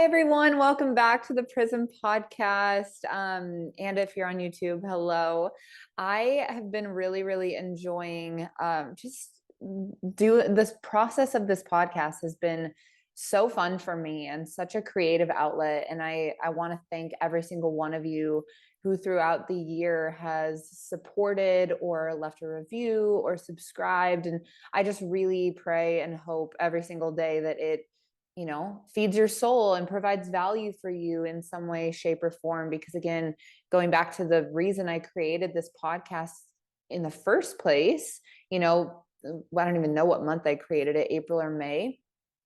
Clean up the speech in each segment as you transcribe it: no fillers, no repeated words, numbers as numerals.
everyone, welcome back to the Prism podcast. And if you're on YouTube, hello. I have been really enjoying just do this process of this podcast has been so fun for me and such a creative outlet. And I want to thank every single one of you who throughout the year has supported or left a review or subscribed. And I just really pray and hope every single day that it feeds your soul and provides value for you in some way, shape, or form. Because again, going back to the reason I created this podcast in the first place, I don't even know what month I created it, April or May.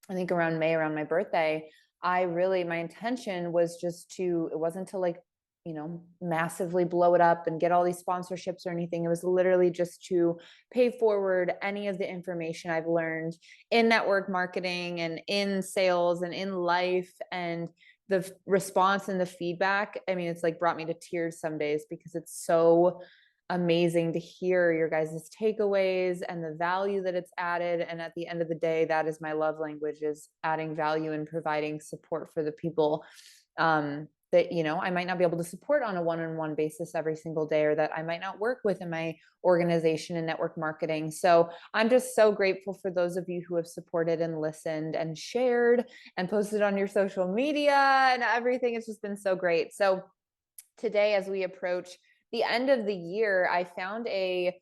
I think around May, around my birthday. My intention was it wasn't to massively blow it up and get all these sponsorships or anything. It was literally just to pay forward any of the information I've learned in network marketing and in sales and in life. And the response and the feedback, I mean, it's like brought me to tears some days because it's so amazing to hear your guys' takeaways and the value that it's added. And at the end of the day, that is my love language, is adding value and providing support for the people that I might not be able to support on a one-on-one basis every single day, or that I might not work with in my organization and network marketing. So I'm just so grateful for those of you who have supported and listened and shared and posted on your social media and everything. It's just been so great. So today, as we approach the end of the year, I found a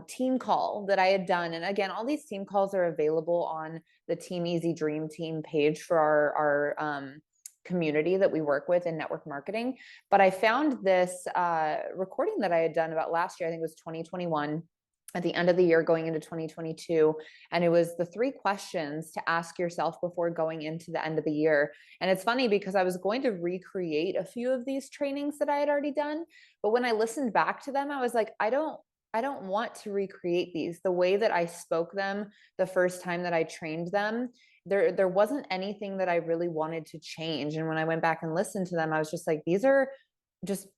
team call that I had done. And again, all these team calls are available on the Team Easy Dream Team page for our community that we work with in network marketing. But I found this recording that I had done about last year. I think it was 2021, at the end of the year going into 2022. And it was the 3 questions to ask yourself before going into the end of the year. And it's funny because I was going to recreate a few of these trainings that I had already done. But when I listened back to them, I was like, I don't want to recreate these. The way that I spoke them the first time that I trained them, there wasn't anything that I really wanted to change. And when I went back and listened to them, I was just like, these are just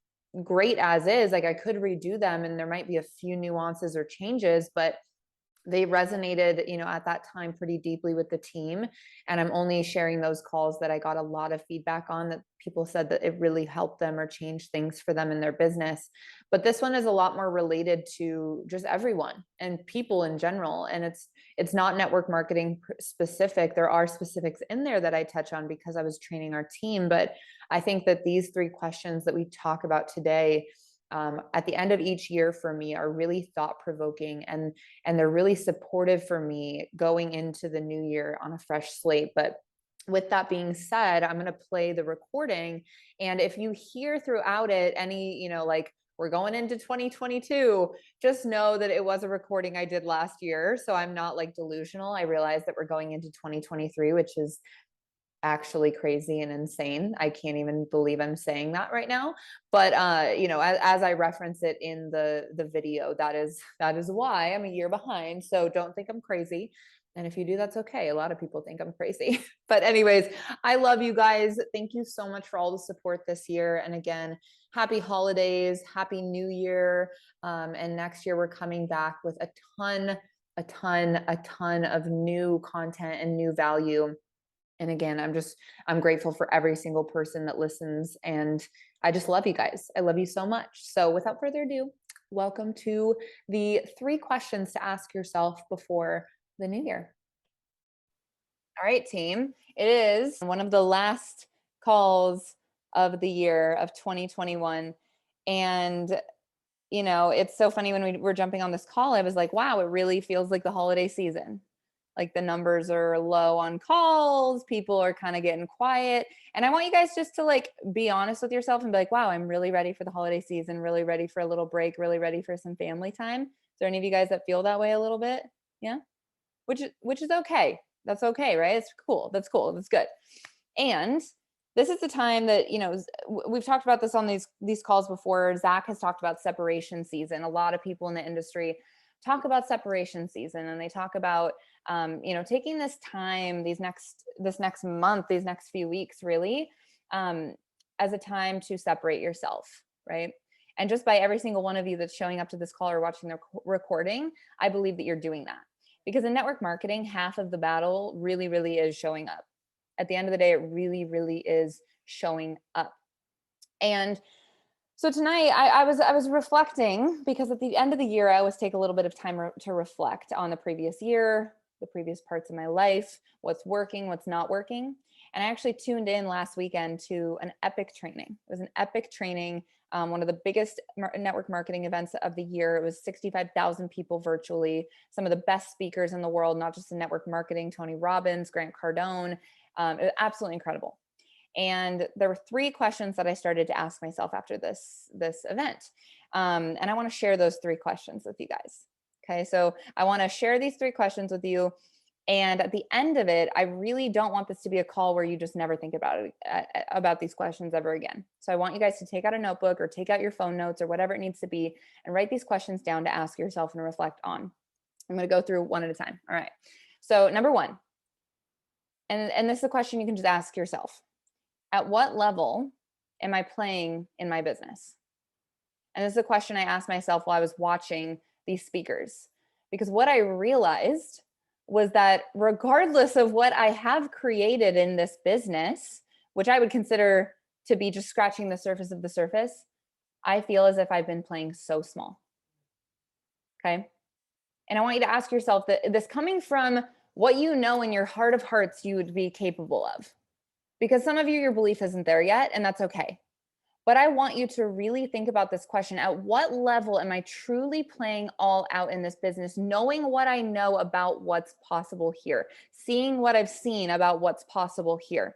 great as is. Like I could redo them and there might be a few nuances or changes, but they resonated, at that time pretty deeply with the team. And I'm only sharing those calls that I got a lot of feedback on, that people said that it really helped them or changed things for them in their business. But this one is a lot more related to just everyone and people in general. And it's not network marketing specific. There are specifics in there that I touch on because I was training our team. But I think that these 3 questions that we talk about today, at the end of each year for me, are really thought-provoking, and they're really supportive for me going into the new year on a fresh slate. But with that being said, I'm going to play the recording. And if you hear throughout it any, like we're going into 2022, just know that it was a recording I did last year. So I'm not like delusional. I realize that we're going into 2023, which is actually crazy and insane. I can't even believe I'm saying that right now. But as I reference it in the video, that is why I'm a year behind. So don't think I'm crazy. And if you do, that's okay. A lot of people think I'm crazy. But anyways, I love you guys. Thank you so much for all the support this year. And again, happy holidays, happy new year. And next year we're coming back with a ton of new content and new value. And again, I'm grateful for every single person that listens. And I just love you guys. I love you so much. So without further ado, welcome to the 3 questions to ask yourself before the new year. All right, team. It is one of the last calls of the year of 2021. And it's so funny, when we were jumping on this call, I was like, wow, it really feels like the holiday season. Like the numbers are low on calls, people are kind of getting quiet. And I want you guys just to like be honest with yourself and be like, wow, I'm really ready for the holiday season, really ready for a little break, really ready for some family time. Is there any of you guys that feel that way a little bit? Yeah. Which is okay. That's okay, right? It's cool. That's cool. That's good. And this is the time that, we've talked about this on these calls before. Zach has talked about separation season. A lot of people in the industry talk about separation season, and they talk about taking this time, this next month, these next few weeks, really, as a time to separate yourself, right? And just by every single one of you that's showing up to this call or watching the recording, I believe that you're doing that. Because in network marketing, half of the battle really is showing up. At the end of the day, it really, really is showing up. And so tonight I was reflecting, because at the end of the year, I always take a little bit of time to reflect on the previous year, the previous parts of my life, what's working, what's not working. And I actually tuned in last weekend to an epic training. It was an epic training, one of the biggest network marketing events of the year. It was 65,000 people virtually, some of the best speakers in the world, not just in network marketing, Tony Robbins, Grant Cardone. It was absolutely incredible. And there were 3 questions that I started to ask myself after this event. And I want to share those 3 questions with you guys. Okay, so I want to share these 3 questions with you. And at the end of it, I really don't want this to be a call where you just never think about it, about these questions ever again. So I want you guys to take out a notebook or take out your phone notes or whatever it needs to be and write these questions down to ask yourself and reflect on. I'm going to go through one at a time. All right. So number 1, and this is a question you can just ask yourself. At what level am I playing in my business? And this is a question I asked myself while I was watching these speakers, because what I realized was that regardless of what I have created in this business, which I would consider to be just scratching the surface of the surface, I feel as if I've been playing so small. Okay. And I want you to ask yourself that this coming from what you know in your heart of hearts you would be capable of. Because some of you, your belief isn't there yet, and that's okay. But I want you to really think about this question. At what level am I truly playing all out in this business, knowing what I know about what's possible here, seeing what I've seen about what's possible here?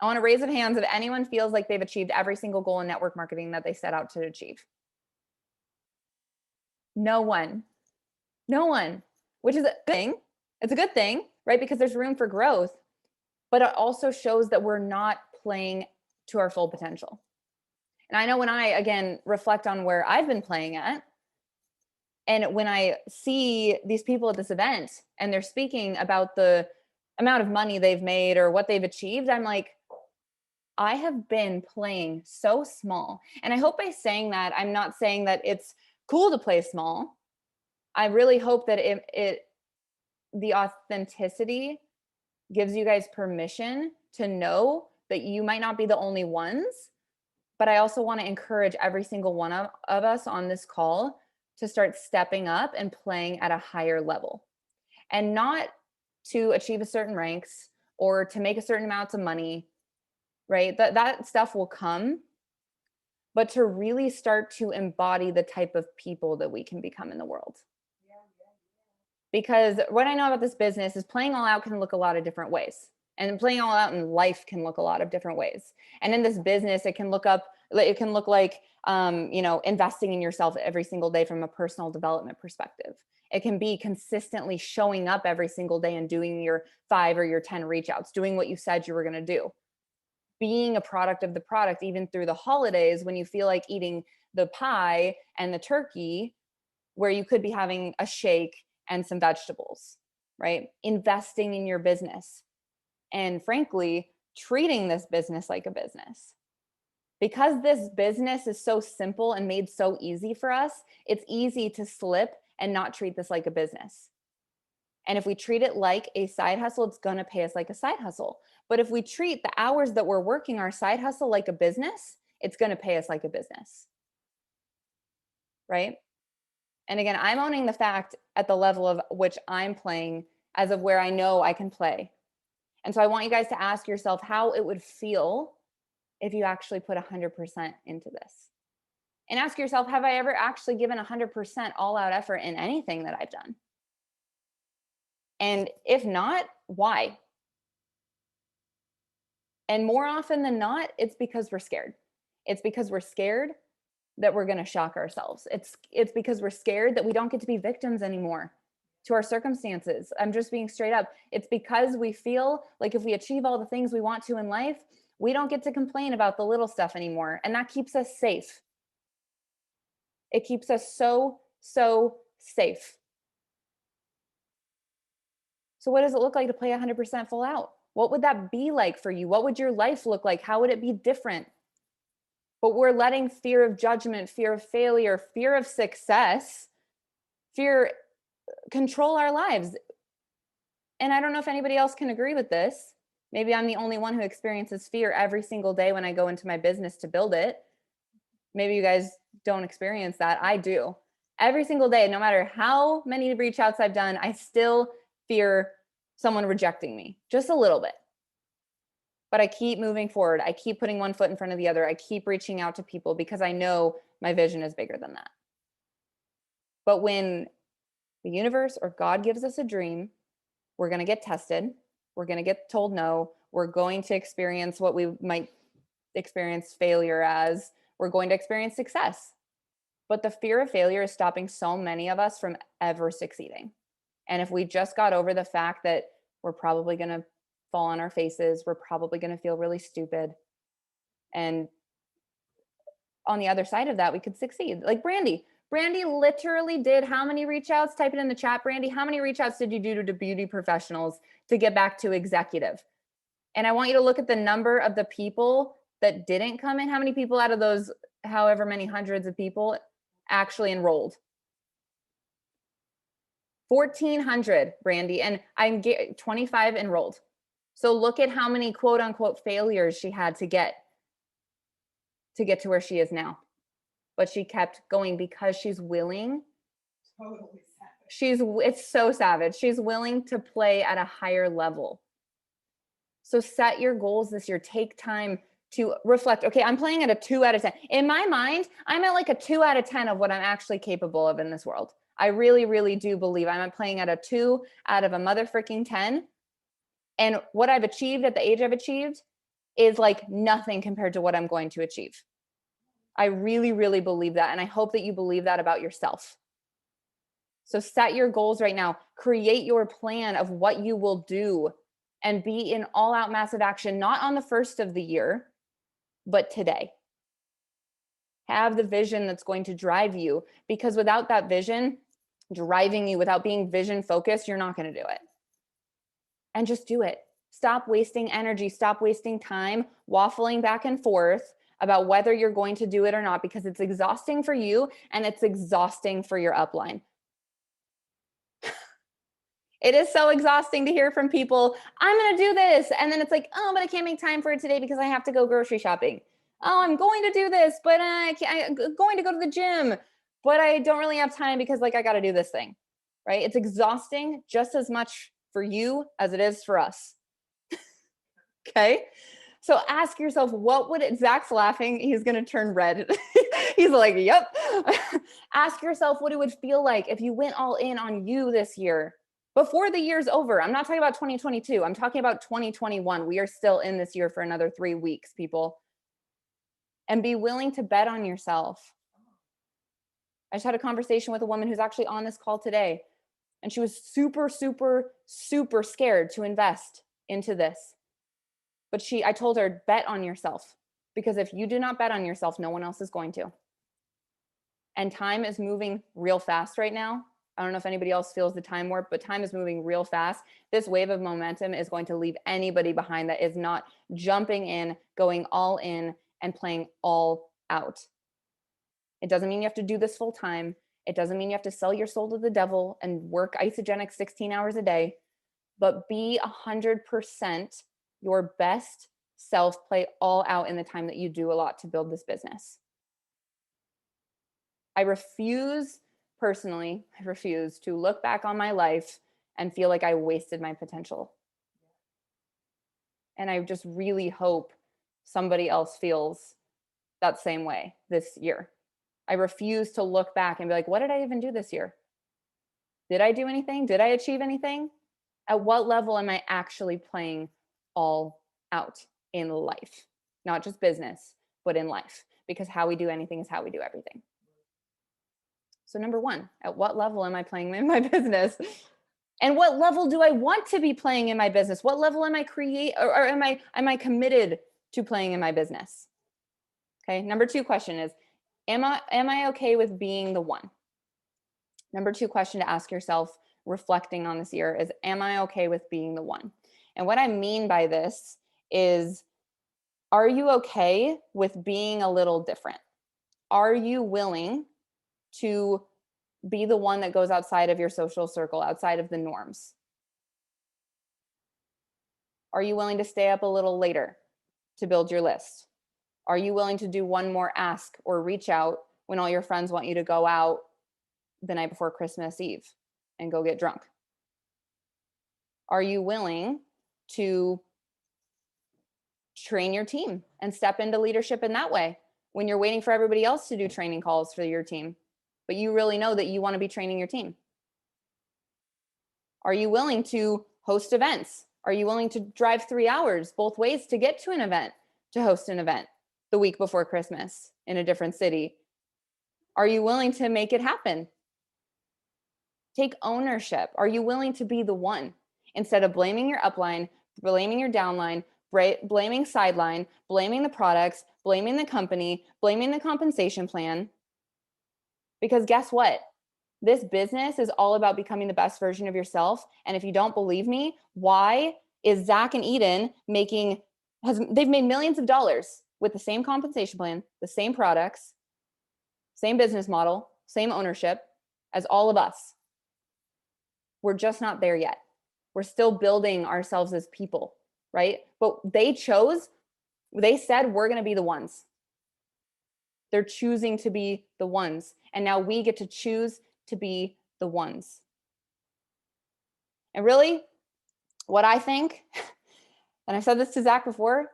I want to raise of hands if anyone feels like they've achieved every single goal in network marketing that they set out to achieve. No one. No one, which is a good thing. It's a good thing, right? Because there's room for growth. But it also shows that we're not playing to our full potential. And I know when I, again, reflect on where I've been playing at, and when I see these people at this event and they're speaking about the amount of money they've made or what they've achieved, I'm like, I have been playing so small. And I hope by saying that, I'm not saying that it's cool to play small. I really hope that the authenticity gives you guys permission to know that you might not be the only ones. But I also want to encourage every single one of us on this call to start stepping up and playing at a higher level, and not to achieve a certain ranks or to make a certain amounts of money, right? That stuff will come, but to really start to embody the type of people that we can become in the world. Because what I know about this business is playing all out can look a lot of different ways. And playing all out in life can look a lot of different ways. And in this business, it can look like, investing in yourself every single day from a personal development perspective. It can be consistently showing up every single day and doing your 5 or your 10 reach outs, doing what you said you were going to do. Being a product of the product, even through the holidays when you feel like eating the pie and the turkey, where you could be having a shake and some vegetables, right? Investing in your business. And frankly, treating this business like a business. Because this business is so simple and made so easy for us, it's easy to slip and not treat this like a business. And if we treat it like a side hustle, it's going to pay us like a side hustle. But if we treat the hours that we're working our side hustle like a business, it's going to pay us like a business. Right? And again, I'm owning the fact at the level of which I'm playing as of where I know I can play. And so I want you guys to ask yourself how it would feel if you actually put 100% into this. And ask yourself, have I ever actually given 100% all out effort in anything that I've done? And if not, why? And more often than not, it's because we're scared. It's because we're scared that we're going to shock ourselves. It's because we're scared that we don't get to be victims anymore to our circumstances. I'm just being straight up. It's because we feel like if we achieve all the things we want to in life, we don't get to complain about the little stuff anymore. And that keeps us safe. It keeps us so safe. So what does it look like to play 100% full out? What would that be like for you? What would your life look like? How would it be different? But we're letting fear of judgment, fear of failure, fear of success, fear control our lives. And I don't know if anybody else can agree with this. Maybe I'm the only one who experiences fear every single day when I go into my business to build it. Maybe you guys don't experience that. I do. Every single day, no matter how many reach outs I've done, I still fear someone rejecting me just a little bit. But I keep moving forward. I keep putting one foot in front of the other. I keep reaching out to people because I know my vision is bigger than that. But when the universe or God gives us a dream, we're going to get tested. We're going to get told no. We're going to experience what we might experience failure as. We're going to experience success. But the fear of failure is stopping so many of us from ever succeeding. And if we just got over the fact that we're probably going to fall on our faces, we're probably going to feel really stupid. And on the other side of that, we could succeed. Like Brandy. Brandy literally did how many reach outs? Type it in the chat, Brandy. How many reach outs did you do to beauty professionals to get back to executive? And I want you to look at the number of the people that didn't come in. How many people out of those, however many hundreds of people, actually enrolled? 1,400, Brandy. And I'm 25 enrolled. So look at how many quote unquote failures she had to get to where she is now. But she kept going because she's willing. It's so savage. She's willing to play at a higher level. So set your goals this year. Take time to reflect. Okay, I'm playing at a 2 out of 10. In my mind, I'm at like a 2 out of 10 of what I'm actually capable of in this world. I really, really do believe I'm playing at a 2 out of a mother freaking 10. And what I've achieved at the age I've achieved is like nothing compared to what I'm going to achieve. I really, really believe that. And I hope that you believe that about yourself. So set your goals right now. Create your plan of what you will do and be in all out massive action, not on the first of the year, but today. Have the vision that's going to drive you, because without that vision driving you, without being vision focused, you're not going to do it. And just do it. Stop wasting energy. Stop wasting time waffling back and forth about whether you're going to do it or not, because it's exhausting for you and it's exhausting for your upline. It is so exhausting to hear from people, I'm going to do this. And then it's like, oh, but I can't make time for it today because I have to go grocery shopping. Oh, I'm going to do this, but I'm going to go to the gym, but I don't really have time because like I got to do this thing, right? It's exhausting just as much for you as it is for us. Okay. So ask yourself, what would it, Zach's laughing. He's going to turn red. He's like, yep. Ask yourself what it would feel like if you went all in on you this year before the year's over. I'm not talking about 2022. I'm talking about 2021. We are still in this year for another 3 weeks, people. And be willing to bet on yourself. I just had a conversation with a woman who's actually on this call today. And she was super, super, super scared to invest into this. But I told her, bet on yourself, because if you do not bet on yourself, no one else is going to. And time is moving real fast right now. I don't know if anybody else feels the time warp, but time is moving real fast. This wave of momentum is going to leave anybody behind that is not jumping in, going all in, and playing all out. It doesn't mean you have to do this full time. It doesn't mean you have to sell your soul to the devil and work Isagenix 16 hours a day, but be 100% your best self, play all out in the time that you do a lot to build this business. I refuse to look back on my life and feel like I wasted my potential. And I just really hope somebody else feels that same way this year. I refuse to look back and be like, what did I even do this year? Did I do anything? Did I achieve anything? At what level am I actually playing all out in life? Not just business, but in life, because how we do anything is how we do everything. So number 1, at what level am I playing in my business? And what level do I want to be playing in my business? What level am I committed to playing in my business? Okay. Number 2 question is, am I okay with being the one? Number 2 question to ask yourself, reflecting on this year, is, am I okay with being the one? And what I mean by this is, are you okay with being a little different? Are you willing to be the one that goes outside of your social circle, outside of the norms? Are you willing to stay up a little later to build your list? Are you willing to do one more ask or reach out when all your friends want you to go out the night before Christmas Eve and go get drunk? Are you willing to train your team and step into leadership in that way when you're waiting for everybody else to do training calls for your team, but you really know that you want to be training your team? Are you willing to host events? Are you willing to drive 3 hours both ways to get to an event, to host an event the week before Christmas in a different city? Are you willing to make it happen? Take ownership. Are you willing to be the one instead of blaming your upline, blaming your downline, blaming sideline, blaming the products, blaming the company, blaming the compensation plan? Because guess what? This business is all about becoming the best version of yourself. And if you don't believe me, why is Zach and Eden they've made millions of dollars with the same compensation plan, the same products, same business model, same ownership as all of us. We're just not there yet. We're still building ourselves as people, right? But they said, we're going to be the ones. They're choosing to be the ones. And now we get to choose to be the ones. And really, what I think, and I said this to Zach before,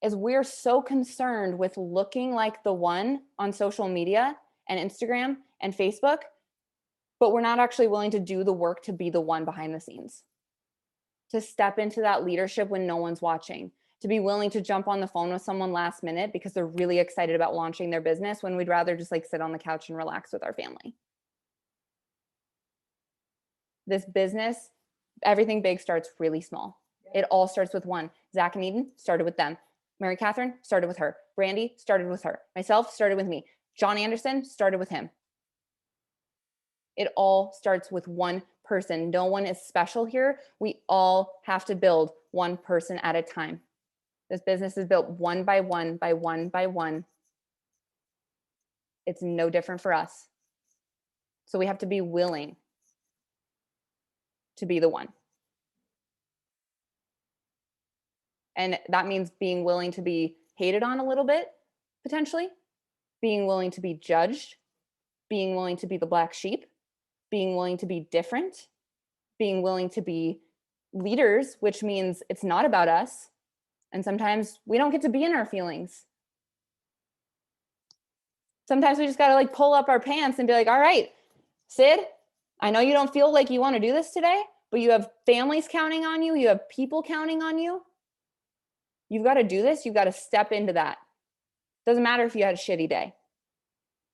is we're so concerned with looking like the one on social media and Instagram and Facebook, but we're not actually willing to do the work to be the one behind the scenes, to step into that leadership when no one's watching, to be willing to jump on the phone with someone last minute because they're really excited about launching their business when we'd rather just like sit on the couch and relax with our family. This business, everything big starts really small. It all starts with one. Zach and Eden started with them. Mary Catherine started with her. Brandy started with her. Myself started with me. John Anderson started with him. It all starts with one person. No one is special here. We all have to build one person at a time. This business is built one by one by one by one. It's no different for us. So we have to be willing to be the one. And that means being willing to be hated on a little bit, potentially, being willing to be judged, being willing to be the black sheep, being willing to be different, being willing to be leaders, which means it's not about us. And sometimes we don't get to be in our feelings. Sometimes we just got to like pull up our pants and be like, all right, Sid, I know you don't feel like you want to do this today, but you have families counting on you. You have people counting on you. You've got to do this. You've got to step into that. Doesn't matter if you had a shitty day.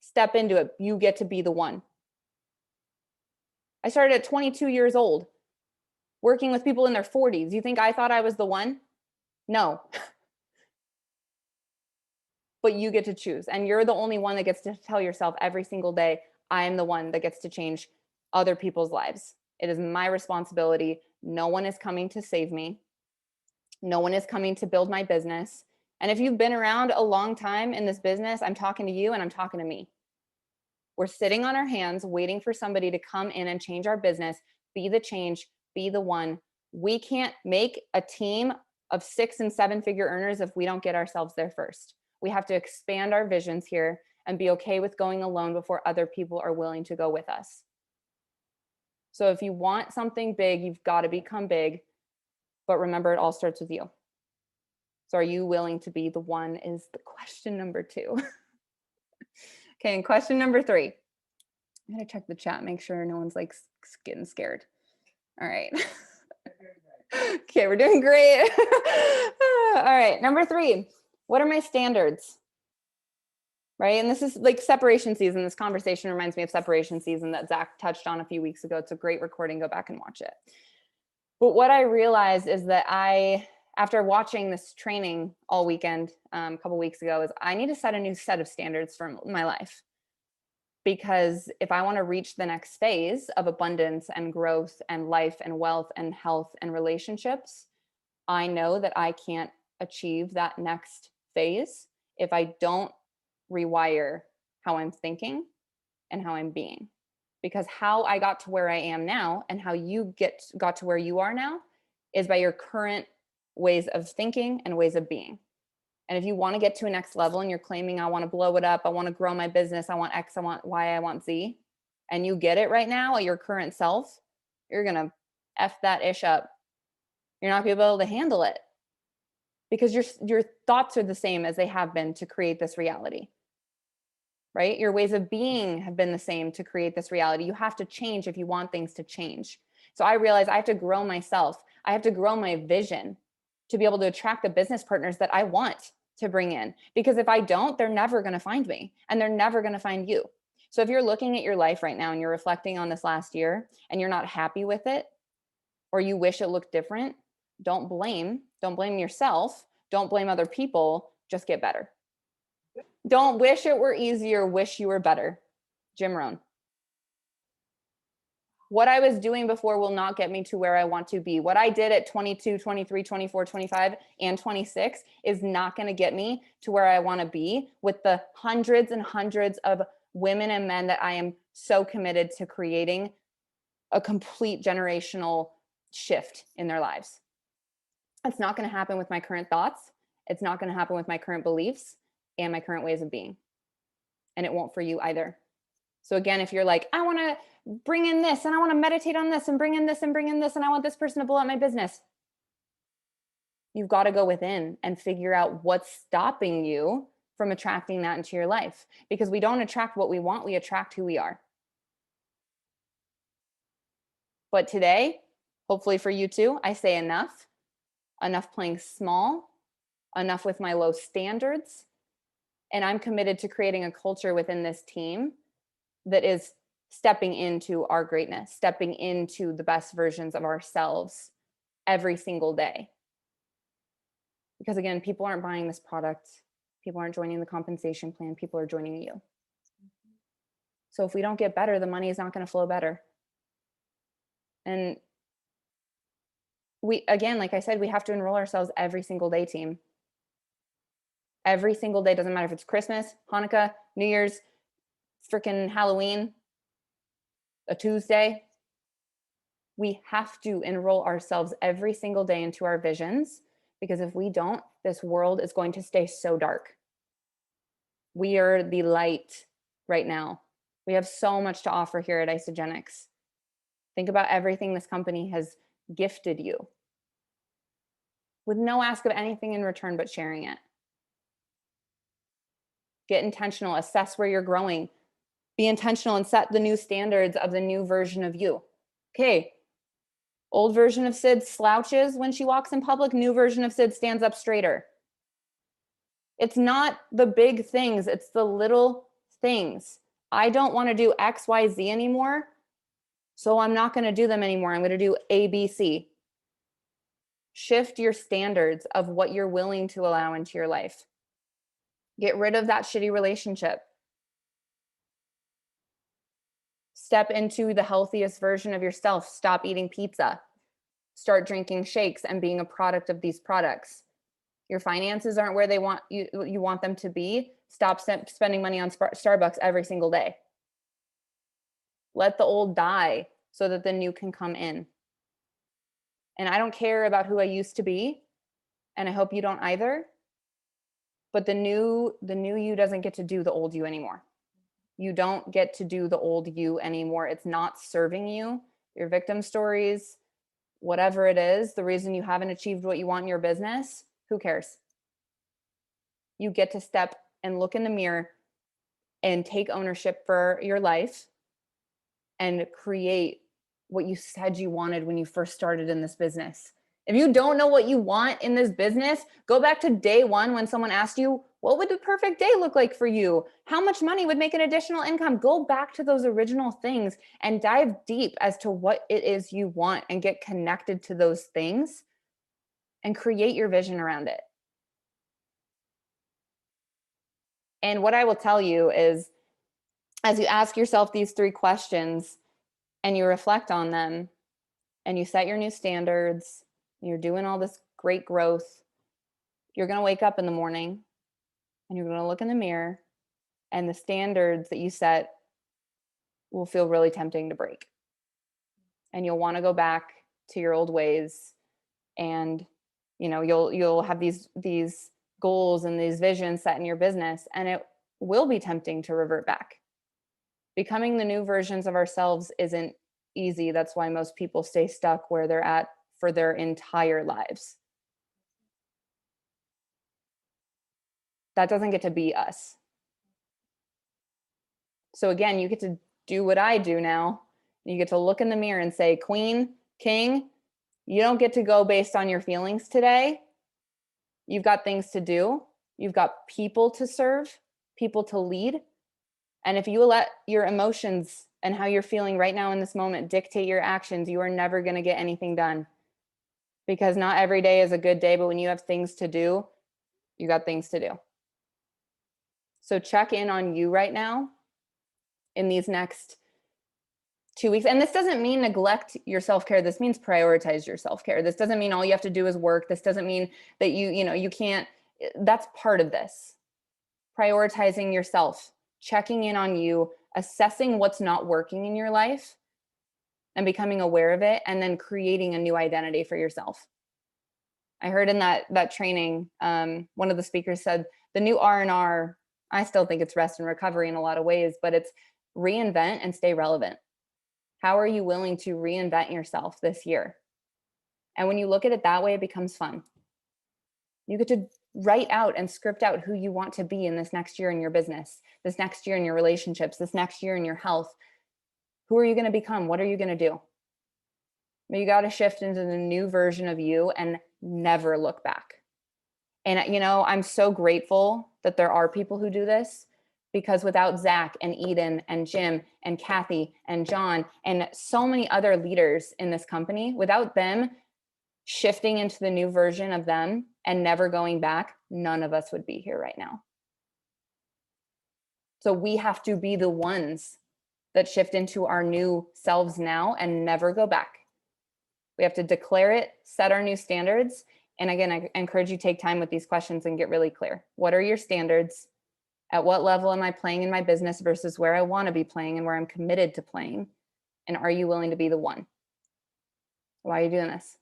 Step into it. You get to be the one. I started at 22 years old, working with people in their 40s. You think I thought I was the one? No. But you get to choose. And you're the only one that gets to tell yourself every single day, I am the one that gets to change other people's lives. It is my responsibility. No one is coming to save me. No one is coming to build my business. And if you've been around a long time in this business, I'm talking to you and I'm talking to me. We're sitting on our hands waiting for somebody to come in and change our business, be the change, be the one. We can't make a team of 6 and 7 figure earners if we don't get ourselves there first. We have to expand our visions here and be okay with going alone before other people are willing to go with us. So if you want something big, you've got to become big. But remember, it all starts with you. So are you willing to be the one is the question number 2. Okay, and question number 3. I'm going to check the chat, make sure no one's like getting scared. All right. Okay, we're doing great. All right, number 3. What are my standards? Right, and this is like separation season. This conversation reminds me of separation season that Zach touched on a few weeks ago. It's a great recording. Go back and watch it. But what I realized is that after watching this training all weekend, a couple weeks ago, is I need to set a new set of standards for my life. Because if I want to reach the next phase of abundance and growth and life and wealth and health and relationships, I know that I can't achieve that next phase if I don't rewire how I'm thinking and how I'm being. Because how I got to where I am now and how you got to where you are now is by your current ways of thinking and ways of being. And if you want to get to a next level and you're claiming, I want to blow it up, I want to grow my business, I want X, I want Y, I want Z, and you get it right now at your current self, you're going to F that ish up. You're not going to be able to handle it because your thoughts are the same as they have been to create this reality, right? Your ways of being have been the same to create this reality. You have to change if you want things to change. So I realize I have to grow myself. I have to grow my vision to be able to attract the business partners that I want to bring in. Because if I don't, they're never going to find me and they're never going to find you. So if you're looking at your life right now and you're reflecting on this last year and you're not happy with it, or you wish it looked different, don't blame yourself. Don't blame other people. Just get better. Don't wish it were easier, wish you were better. Jim Rohn. What I was doing before will not get me to where I want to be. What I did at 22, 23, 24, 25, and 26 is not going to get me to where I want to be with the hundreds and hundreds of women and men that I am so committed to creating a complete generational shift in their lives. It's not going to happen with my current thoughts. It's not going to happen with my current beliefs and my current ways of being. And it won't for you either. So again, if you're like, I want to bring in this and I want to meditate on this and bring in this and bring in this and I want this person to blow up my business, you've got to go within and figure out what's stopping you from attracting that into your life. Because we don't attract what we want, we attract who we are. But today, hopefully for you too, I say enough playing small, enough with my low standards. And I'm committed to creating a culture within this team that is stepping into our greatness, stepping into the best versions of ourselves every single day. Because again, people aren't buying this product. People aren't joining the compensation plan. People are joining you. So if we don't get better, the money is not going to flow better. And we, again, like I said, we have to enroll ourselves every single day, team. Every single day, doesn't matter if it's Christmas, Hanukkah, New Year's, freaking Halloween, a Tuesday. We have to enroll ourselves every single day into our visions, because if we don't, this world is going to stay so dark. We are the light right now. We have so much to offer here at Isagenix. Think about everything this company has gifted you with no ask of anything in return but sharing it. Get intentional, assess where you're growing. Be intentional and set the new standards of the new version of you. Okay, old version of Sid slouches when she walks in public, new version of Sid stands up straighter. It's not the big things, it's the little things. I don't want to do X, Y, Z anymore, so I'm not going to do them anymore. I'm going to do A, B, C. Shift your standards of what you're willing to allow into your life. Get rid of that shitty relationship. Step into the healthiest version of yourself. Stop eating pizza. Start drinking shakes and being a product of these products. Your finances aren't where you want them to be. Stop spending money on Starbucks every single day. Let the old die so that the new can come in. And I don't care about who I used to be, and I hope you don't either. But the new you doesn't get to do the old you anymore. You don't get to do the old you anymore. It's not serving you. Your victim stories, whatever it is, the reason you haven't achieved what you want in your business, who cares? You get to step and look in the mirror and take ownership for your life and create what you said you wanted when you first started in this business. If you don't know what you want in this business, go back to day one when someone asked you, what would the perfect day look like for you? How much money would make an additional income? Go back to those original things and dive deep as to what it is you want and get connected to those things and create your vision around it. And what I will tell you is, as you ask yourself these 3 questions and you reflect on them and you set your new standards, you're doing all this great growth, you're going to wake up in the morning and you're going to look in the mirror, and the standards that you set will feel really tempting to break. And you'll want to go back to your old ways and You'll have these goals and these visions set in your business, and it will be tempting to revert back. Becoming the new versions of ourselves isn't easy. That's why most people stay stuck where they're at for their entire lives. That doesn't get to be us. So again, you get to do what I do now. You get to look in the mirror and say, Queen, King, you don't get to go based on your feelings today. You've got things to do. You've got people to serve, people to lead. And if you let your emotions and how you're feeling right now in this moment dictate your actions, you are never going to get anything done. Because not every day is a good day, but when you have things to do, you got things to do. So check in on you right now in these next 2 weeks. And this doesn't mean neglect your self-care. This means prioritize your self-care. This doesn't mean all you have to do is work. This doesn't mean that you can't. That's part of this. Prioritizing yourself, checking in on you, assessing what's not working in your life and becoming aware of it, and then creating a new identity for yourself. I heard in that training, one of the speakers said the new R&R, I still think it's rest and recovery in a lot of ways, but it's reinvent and stay relevant. How are you willing to reinvent yourself this year? And when you look at it that way, it becomes fun. You get to write out and script out who you want to be in this next year in your business, this next year in your relationships, this next year in your health. Who are you going to become? What are you going to do? But you got to shift into the new version of you and never look back. And, I'm so grateful that there are people who do this, because without Zach and Eden and Jim and Kathy and John and so many other leaders in this company, without them shifting into the new version of them and never going back, none of us would be here right now. So we have to be the ones that shift into our new selves now and never go back. We have to declare it, set our new standards. And again, I encourage you to take time with these questions and get really clear. What are your standards? At what level am I playing in my business versus where I want to be playing and where I'm committed to playing? And are you willing to be the one? Why are you doing this?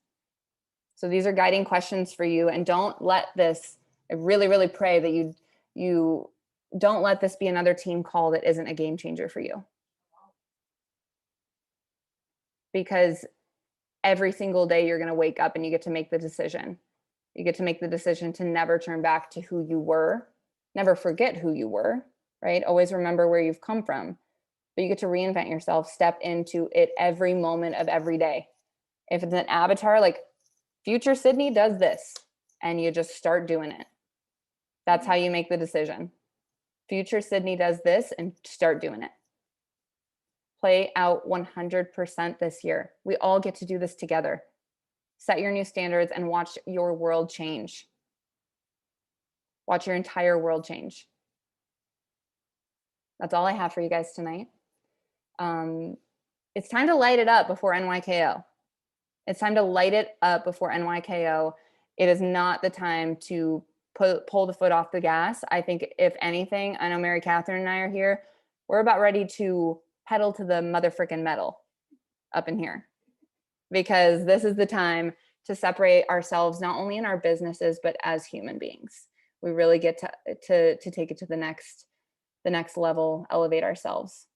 So these are guiding questions for you. And don't let this, I really, really pray that you don't let this be another team call that isn't a game changer for you. Because every single day you're going to wake up and you get to make the decision. You get to make the decision to never turn back to who you were. Never forget who you were, right? Always remember where you've come from. But you get to reinvent yourself, step into it every moment of every day. If it's an avatar, like future Sydney does this, and you just start doing it. That's how you make the decision. Future Sydney does this, and start doing it. Play out 100% this year. We all get to do this together. Set your new standards and watch your world change. Watch your entire world change. That's all I have for you guys tonight. It's time to light it up before NYKO. It's time to light it up before NYKO. It is not the time to pull the foot off the gas. I think if anything, I know Mary Catherine and I are here. We're about ready to pedal to the mother frickin' metal up in here, because this is the time to separate ourselves, not only in our businesses, but as human beings. We really get to take it to the next level, elevate ourselves.